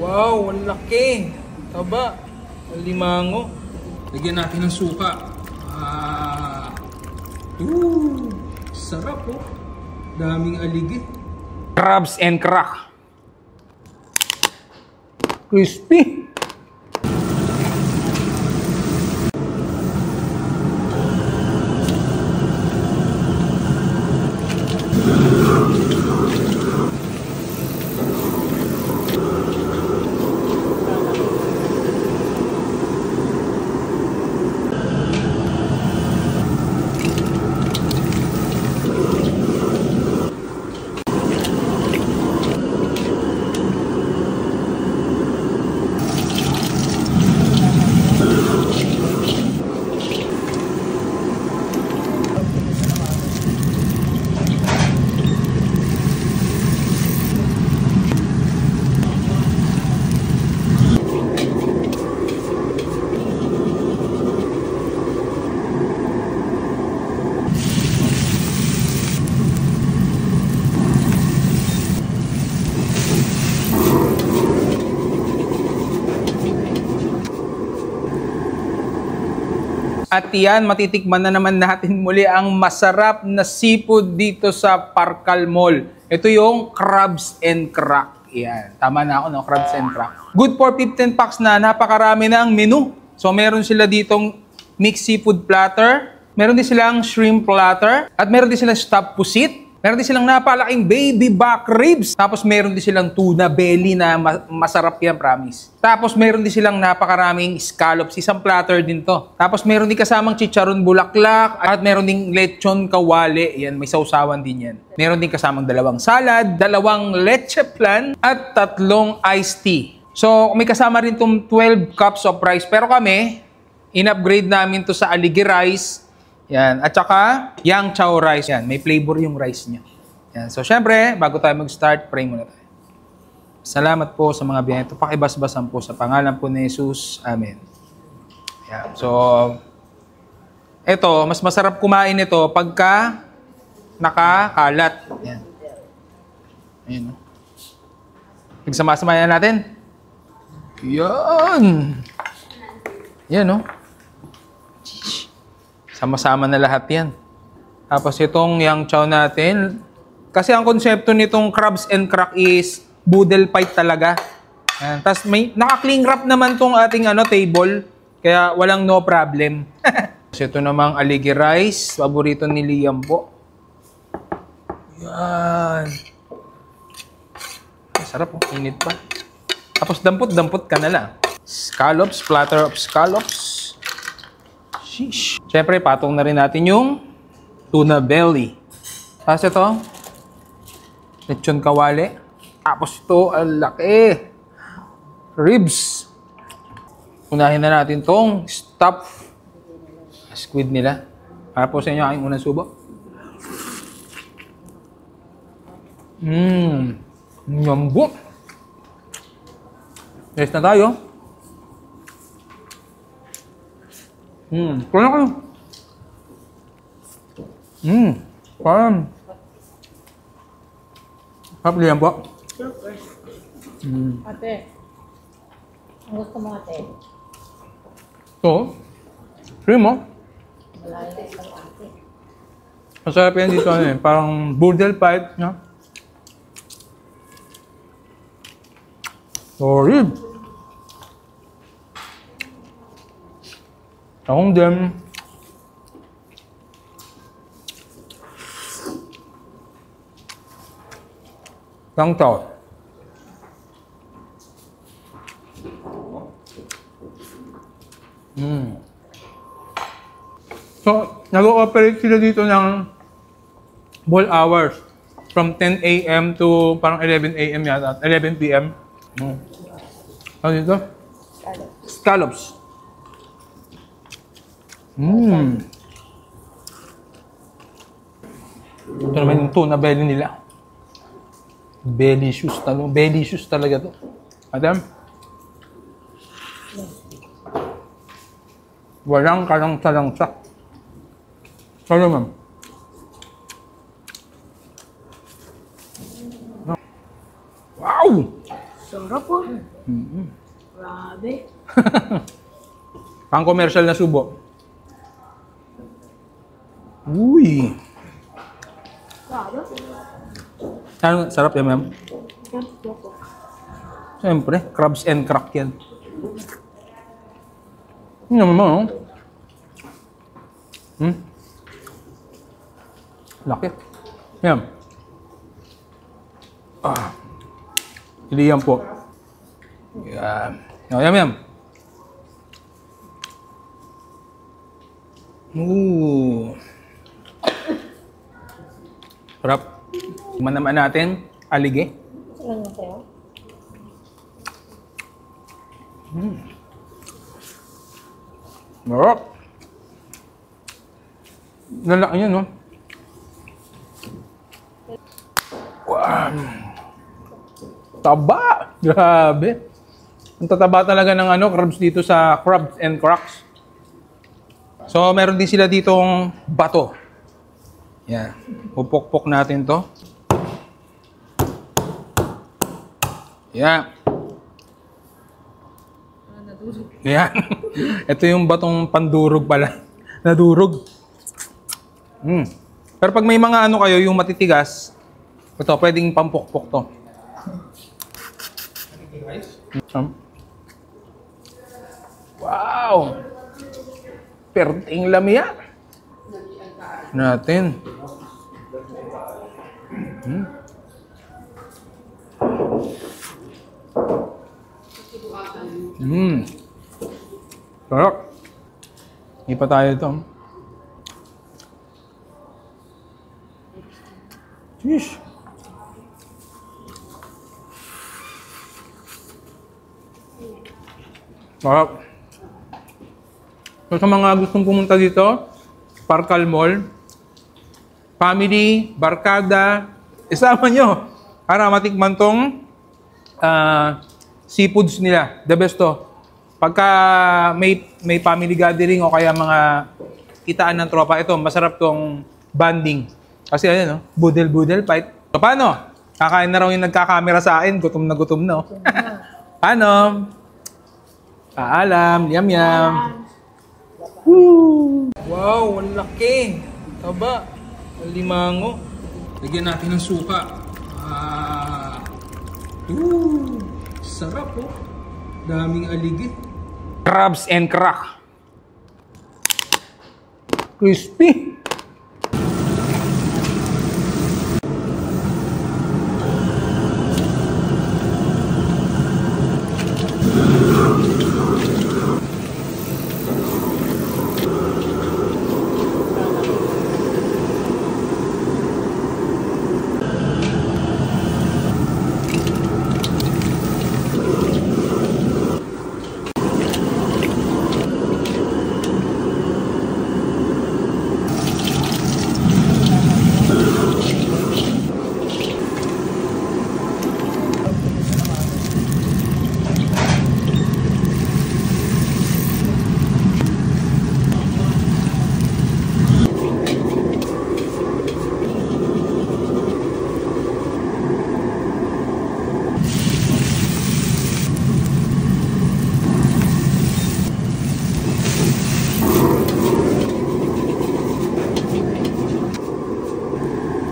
Wow, ang laki. Taba. Ang limango. Lagyan natin ng suka. Sarap po. Daming aligid. Crabs and crack. Crispy. At yan, matitikman na naman natin muli ang masarap na seafood dito sa Parkal Mall. Ito yung crabs and crack. Yan, tama na ako, no? Crabs and crack. Good for 15 packs na, napakarami na ang menu. So meron sila ditong mixed seafood platter, meron din silang shrimp platter, at meron din silang stuffed pusit. Meron din silang napalaking baby back ribs. Tapos meron din silang tuna belly na masarap yan, promise. Tapos meron din silang napakaraming scallops. Isang platter din to. Tapos meron din kasamang chicharon bulaklak. At meron din lechon kawali. Yan, may sausawan din yan. Meron din kasamang dalawang salad, dalawang leche flan, at 3 iced tea. So, may kasama rin tong 12 cups of rice. Pero kami, in-upgrade namin to sa aligi rice. Yan. At saka, yang chow rice. Yan. May flavor yung rice niya. Yan. So, syempre, bago tayo mag-start, pray muna tayo. Salamat po sa mga biyaya. Ito, pakibasbasan po sa pangalan po ni Jesus. Amen. Yan. So, ito, mas masarap kumain ito pagka nakakalat. Yan. Ayan. Pagsama-samayan natin. Yan. Yan, no? Sama-sama na lahat yan. Tapos itong yang chow natin. Kasi ang konsepto nitong crabs and crack is boodle fight talaga. Yan. Tapos may naka-cling wrap naman tong ating table. Kaya walang no problem. So ito namang aligi rice. Paborito ni Liam po. Yan. Sarap po. Init pa. Tapos dampot-dampot ka na lang. Scallops. Platter of scallops. Sheesh. Siyempre, patong na rin natin yung tuna belly. Tapos ito, lechon kawali. Tapos ito, ang laki. Ribs. Unahin na natin tong stuffed squid nila. Para po sa inyo aking unang subo. Yambo. Yes na tayo. Kaya kayo. Parang. Hapli yan po. Ate. Ang gusto mo, ate? Ito. Cream mo. Malalakas lang, ate. Masarap yan dito. Parang boodle fight. No? Sorry. Akong din. Lang tao. So, nag-ooperate sila dito ng ball hours. From 10 a.m. to parang 11 a.m. yata. 11 p.m. Ano dito? Scallops. Ito naman yung tuna belly nila. Belicious talaga. Belicious talaga to. Madam? Walang kalangsa-langsa. Sorry, ma'am. Wow! Sarap po. Grabe. Pang commercial na subo. Uy! Sarap yan, ma'am. Siyempre, crabs and crack yan. Ano naman mo, Laki. Yan. Hindi yan po. Yan. Yan. Sarap. Tingnan naman natin. Alige. Ano mo kayo? Sarap. Lalaki yan, no? Wow. Taba! Grabe. Ang tataba talaga ng crabs dito sa Crabs and Cracks. So, meron din sila ditong bato. Yan. Pupok-pok natin to. Yan. Yan. Ito yung batong pandurog pala. Nadurog. Pero pag may mga kayo, yung matitigas, ito, pwedeng pampukpok to. Wow! Perting lamia. Natin. Sarap. Hindi pa tayo ito. Sheesh. Sarap. So, sa mga gustong pumunta dito, Parkal Mall, family, barkada, isama nyo para matikman tong seafoods nila. The best to. Pagka may family gathering o kaya mga kitaan ng tropa, ito, masarap tong banding. Kasi ano, budel-budel fight. So, paano? Kakain na raw yung nagkakamera sa akin. Gutom na gutom, no? Paano? Paalam. Yum-yum. Woo! Wow, ang laki. Taba. Ang limango. Lagyan natin ng suka. Sarap, oh. Daming aligid. Crabs and crack. Crispy.